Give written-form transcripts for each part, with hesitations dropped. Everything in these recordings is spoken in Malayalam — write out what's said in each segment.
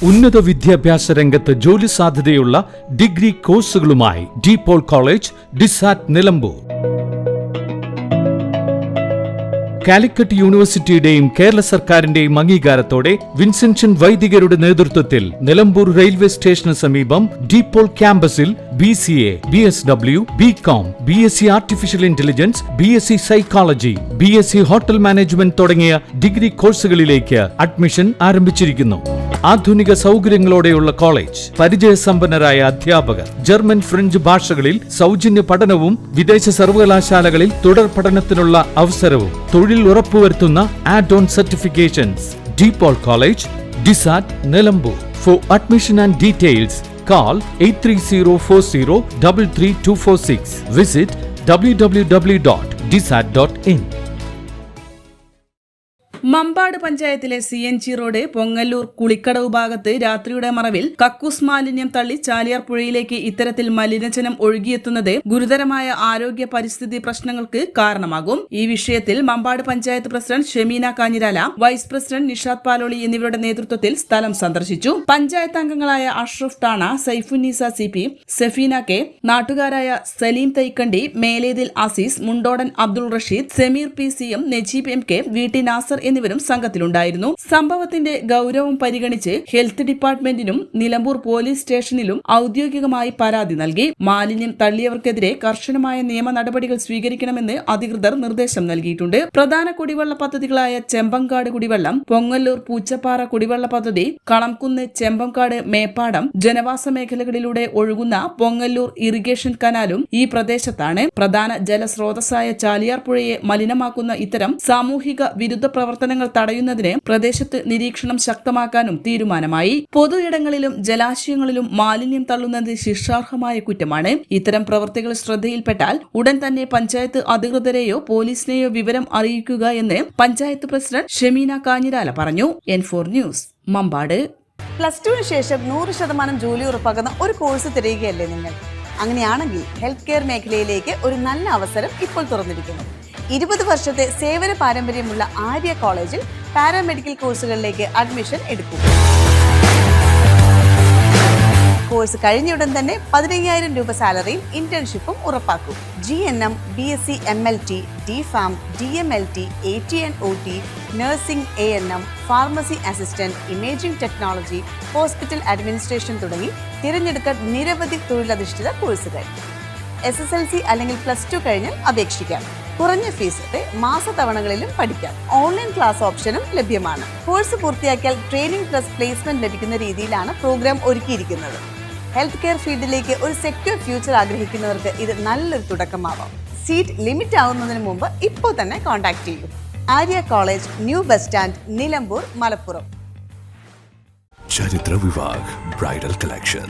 ഉന്നത വിദ്യാഭ്യാസ രംഗത്ത് ജോലി സാധ്യതയുള്ള ഡിഗ്രി കോഴ്സുകളുമായി DePaul കോളേജ്, ഡിസാറ്റ്, നിലമ്പൂർ. കാലിക്കറ്റ് യൂണിവേഴ്സിറ്റിയുടെയും കേരള സർക്കാരിന്റെയും അംഗീകാരത്തോടെ വിൻസെൻഷൻ വൈദികരുടെ നേതൃത്വത്തിൽ നിലമ്പൂർ റെയിൽവേ സ്റ്റേഷന് സമീപം DePaul ക്യാമ്പസിൽ BCA, BSW, BCom, BSc artificial intelligence, BSc psychology, BSc hotel management തുടങ്ങിയ ഡിഗ്രി കോഴ്സുകളിലേക്ക് അഡ്മിഷൻ ആരംഭിച്ചിരിക്കുന്നു. ആധുനിക സൗകര്യങ്ങളോടെയുള്ള കോളേജ്, പരിചയസമ്പന്നരായ അധ്യാപകർ, ജർമ്മൻ, ഫ്രഞ്ച് ഭാഷകളിൽ സൗജന്യ പഠനവും വിദേശ സർവകലാശാലകളിൽ തുടർ പഠനത്തിനുള്ള അവസരവും തൊഴിൽ ഉറപ്പുവരുത്തുന്ന add on certifications. DePaul college, DISAT, Nilambur. For admission and details call 8304033246. Visit www.disat.in. Mampad പഞ്ചായത്തിലെ CNG റോഡ് പൊങ്ങല്ലൂർ കുളിക്കടവ് ഭാഗത്ത് രാത്രിയുടെ മറവിൽ കക്കൂസ് മാലിന്യം തള്ളി ചാലിയാർ പുഴയിലേക്ക് ഇത്തരത്തിൽ മലിനജലം ഒഴുകിയെത്തുന്നത് ഗുരുതരമായ ആരോഗ്യ പരിസ്ഥിതി പ്രശ്നങ്ങൾക്ക് കാരണമാകും. ഈ വിഷയത്തിൽ Mampad panchayat president Shemeena Kanjirala, vice president Nishad Paloli എന്നിവരുടെ നേതൃത്വത്തിൽ സ്ഥലം സന്ദർശിച്ചു. പഞ്ചായത്ത് അംഗങ്ങളായ അഷ്റഫ് ടാണ, സൈഫുന്നീസ CP, സഫീന K, നാട്ടുകാരായ Saleem Thaikandi, Melethil Azeez, Mundodan Abdul Rasheed, Sameer PCM, Najeeb MK, VT Nasar എന്നിവരും സംഘത്തിലുണ്ടായിരുന്നു. സംഭവത്തിന്റെ ഗൌരവം പരിഗണിച്ച് ഹെൽത്ത് ഡിപ്പാർട്ട്മെന്റിനും നിലമ്പൂർ പോലീസ് സ്റ്റേഷനിലും ഔദ്യോഗികമായി പരാതി നൽകി. മാലിന്യം തള്ളിയവർക്കെതിരെ കർശനമായ നിയമ നടപടികൾ സ്വീകരിക്കണമെന്ന് അധികൃതർ നിർദ്ദേശം നൽകിയിട്ടുണ്ട്. പ്രധാന കുടിവെള്ള പദ്ധതികളായ ചെമ്പങ്കാട് കുടിവെള്ളം, പൊങ്ങല്ലൂർ പൂച്ചപ്പാറ കുടിവെള്ള പദ്ധതി, കളംകുന്ന്, ചെമ്പങ്കാട്, മേപ്പാടം ജനവാസ മേഖലകളിലൂടെ ഒഴുകുന്ന പൊങ്ങല്ലൂർ ഇറിഗേഷൻ കനാലും ഈ പ്രദേശത്താണ്. പ്രധാന ജലസ്രോതസ്സായ ചാലിയാർ പുഴയെ മലിനമാക്കുന്ന ഇത്തരം സാമൂഹിക വിരുദ്ധ പ്രവർത്തനങ്ങൾ തടയുന്നതിന് പ്രദേശത്ത് നിരീക്ഷണം ശക്തമാക്കാനും തീരുമാനമായി. പൊതു ഇടങ്ങളിലും ജലാശയങ്ങളിലും മാലിന്യം തള്ളുന്നത് ശിക്ഷാർഹമായ കുറ്റമാണ്. ഇത്തരം പ്രവൃത്തികൾ ശ്രദ്ധയിൽപ്പെട്ടാൽ ഉടൻ തന്നെ പഞ്ചായത്ത് അധികൃതരെയോ പോലീസിനെയോ വിവരം അറിയിക്കുക എന്ന് പഞ്ചായത്ത് പ്രസിഡന്റ് ഷെമീന കാഞ്ഞിരാല പറഞ്ഞു. N4 news, Mambad. +2 ശേഷം 100% ജോലി ഉറപ്പാക്കുന്ന ഒരു കോഴ്സ് തിരയുകയല്ലേ നിങ്ങൾ? അങ്ങനെയാണെങ്കിൽ ഹെൽത്ത് കെയർ മേഖലയിലേക്ക് ഒരു നല്ല അവസരം ഇപ്പോൾ തുറന്നിരിക്കുന്നു. 20 വർഷത്തെ സേവന പാരമ്പര്യമുള്ള ആര്യ കോളേജിൽ പാരാമെഡിക്കൽ കോഴ്സുകളിലേക്ക് അഡ്മിഷൻ എടുക്കും. കോഴ്സ് കഴിഞ്ഞയുടൻ തന്നെ 15,000 രൂപ സാലറിയും ഇന്റേൺഷിപ്പും ഉറപ്പാക്കും. GNM, BSc MLT, DPharm, DMLT, AT&OT, nursing, ANM, pharmacy assistant, imaging technology, hospital administration തുടങ്ങി തിരഞ്ഞെടുക്കാൻ നിരവധി തൊഴിലധിഷ്ഠിത കോഴ്സുകൾ. SSLC അല്ലെങ്കിൽ +2 കഴിഞ്ഞാൽ അപേക്ഷിക്കാം. കുറഞ്ഞ ഫീസോടെ മാസതവണകളിലും പഠിക്കാം. ഓൺലൈൻ ക്ലാസ് ഓപ്ഷനും ലഭ്യമാണ്. കോഴ്സ് പൂർത്തിയാക്കിയാൽ ട്രെയിനിങ് പ്ലസ് പ്ലേസ്മെന്റ് ലഭിക്കുന്ന രീതിയിലാണ് പ്രോഗ്രാം ഒരുക്കിയിരിക്കുന്നത്. ഹെൽത്ത് കെയർ ഫീൽഡിലേക്ക് ഒരു സെക്യൂർ ഫ്യൂച്ചർ ആഗ്രഹിക്കുന്നവർക്ക് ഇത് നല്ലൊരു തുടക്കമാവാം. സീറ്റ് ലിമിറ്റ് ആവുന്നതിന് മുമ്പ് ഇപ്പോൾ തന്നെ കോൺടാക്ട് ചെയ്യൂ. Arya college, new bus stand, Nilambur, Malappuram. ചരിത്ര Vivah bridal collection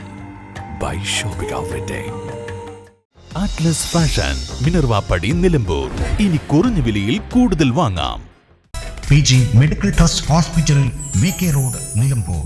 by shopping wedding. Atlas fashion, Minerva Padi, Nilambur. ഇനി കുറഞ്ഞ വിലയിൽ കൂടുതൽ വാങ്ങാം. PG medical trust hospital, VK road, Nilambur.